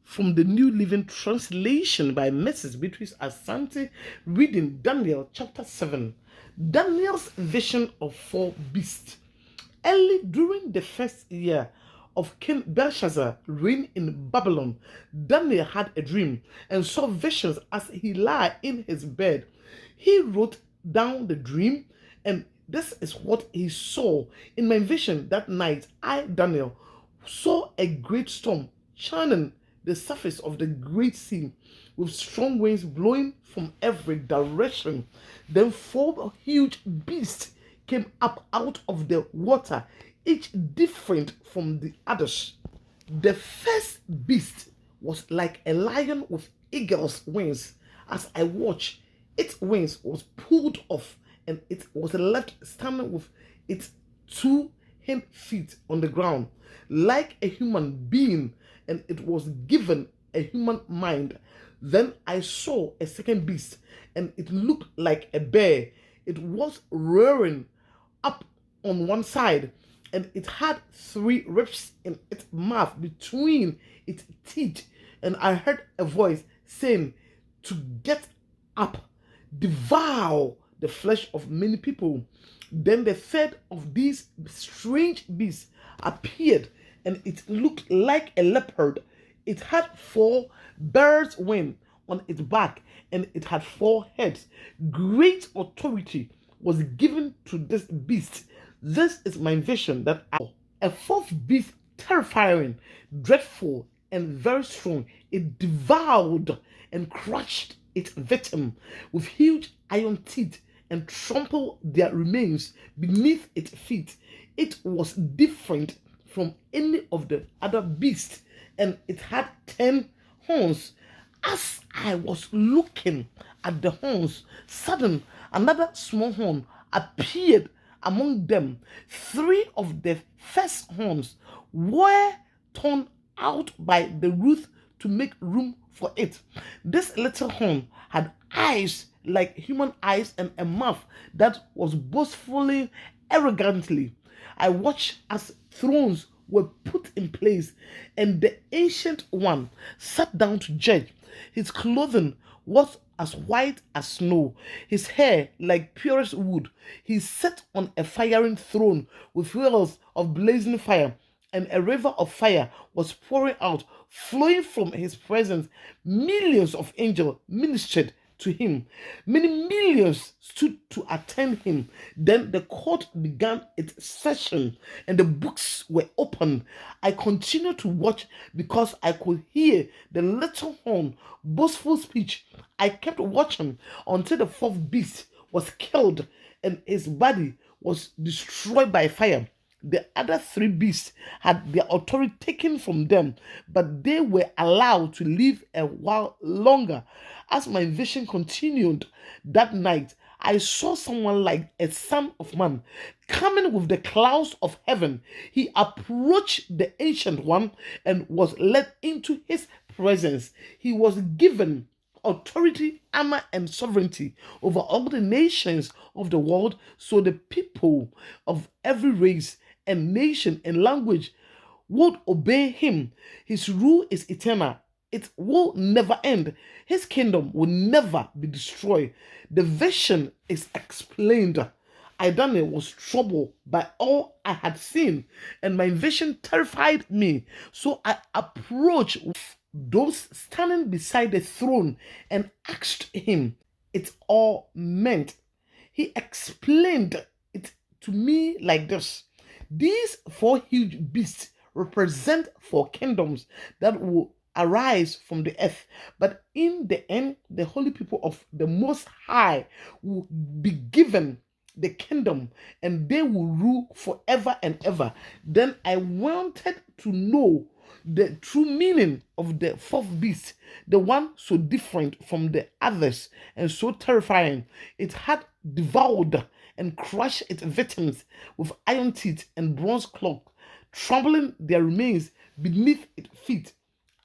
from the New Living Translation by Mrs. Beatrice Asante, reading Daniel chapter 7. Daniel's vision of four beasts. Early during the first year of King Belshazzar's reign in Babylon, Daniel had a dream and saw visions as he lay in his bed. He wrote down the dream, and this is what he saw. In my vision that night, I, Daniel, saw a great storm churning the surface of the great sea with strong winds blowing from every direction. Then four huge beasts came up out of the water, each different from the others. The first beast was like a lion with eagle's wings. As I watched, its wings was pulled off and it was left standing with its two hind feet on the ground like a human being, and it was given a human mind. Then I saw a second beast, and it looked like a bear. It was rearing up on one side, and it had three ribs in its mouth between its teeth. And I heard a voice saying, "To get up, devour the flesh of many people." Then the third of these strange beasts appeared, and it looked like a leopard. It had four birds' wings on its back, and it had four heads. Great authority was given to this beast. This is my vision that a fourth beast, terrifying, dreadful, and very strong. It devoured and crushed its victim with huge iron teeth and trampled their remains beneath its feet. It was different from any of the other beasts, and it had 10 horns. As I was looking at the horns, suddenly another small horn appeared among them. 3 of the first horns were torn out by the root to make room for it. This little horn had eyes like human eyes and a mouth that was boastfully, arrogantly. I watched as thrones were put in place, and the ancient one sat down to judge. His clothing was as white as snow, his hair like purest wood. He sat on a firing throne with wheels of blazing fire, and a river of fire was pouring out, flowing from his presence. Millions of angels ministered to him. Many millions stood to attend him. Then the court began its session, and the books were opened. I continued to watch because I could hear the little horn boastful speech. I kept watching until the fourth beast was killed and his body was destroyed by fire. The other 3 beasts had their authority taken from them, but they were allowed to live a while longer. As my vision continued that night, I saw someone like a son of man coming with the clouds of heaven. He approached the ancient one and was led into his presence. He was given authority, honor, and sovereignty over all the nations of the world, so the people of every race and nation and language would obey him. His rule is eternal. It will never end. His kingdom will never be destroyed. The vision is explained. I, Daniel, was troubled by all I had seen, and my vision terrified me. So I approached those standing beside the throne and asked him it all meant. He explained it to me like this: these 4 huge beasts represent 4 kingdoms that will arise from the earth, but in the end, the holy people of the Most High will be given the kingdom, and they will rule forever and ever. Then I wanted to know the true meaning of the 4th beast, the one so different from the others and so terrifying. It had devoured and crushed its victims with iron teeth and bronze claws, trampling their remains beneath its feet.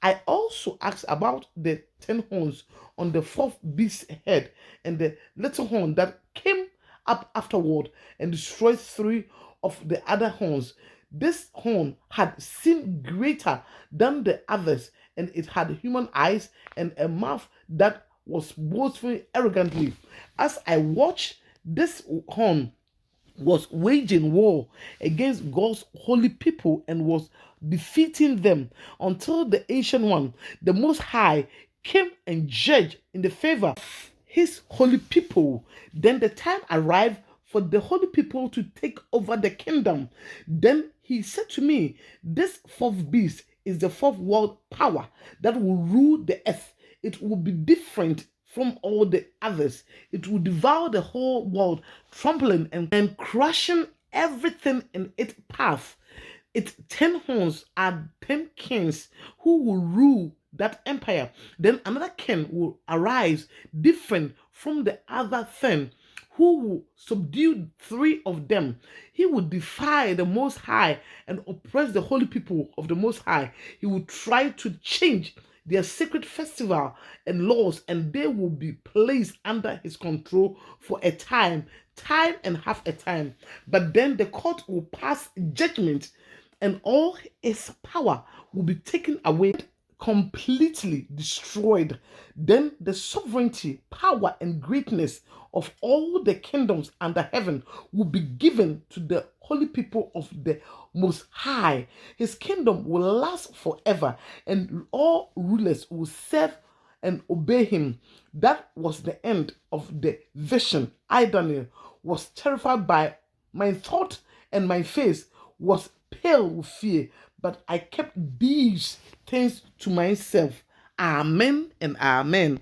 I also asked about the 10 horns on the 4th beast's head and the little horn that came up afterward and destroyed 3 of the other horns. This horn had seemed greater than the others, and it had human eyes and a mouth that was boastful arrogantly. As I watched, this horn was waging war against God's holy people and was defeating them until the ancient one, the Most High, came and judged in the favor of his holy people. Then the time arrived for the holy people to take over the kingdom. Then he said to me, this fourth beast is the fourth world power that will rule the earth. It will be different from all the others. It will devour the whole world, trampling and crushing everything in its path. Its 10 horns are 10 kings who will rule that empire. Then another king will arise, different from the other 10, who will subdue 3 of them. He will defy the Most High and oppress the holy people of the Most High. He will try to change their sacred festival and laws, and they will be placed under his control for a time and half a time. But then the court will pass judgment, and all its power will be taken away, completely destroyed. Then the sovereignty, power, and greatness of all the kingdoms under heaven will be given to the holy people of the Most High. His kingdom will last forever, and all rulers will serve and obey him. That was the end of the vision. I, Daniel, was terrified by my thought, and my face was pale with fear, but I kept these things to myself. Amen and amen.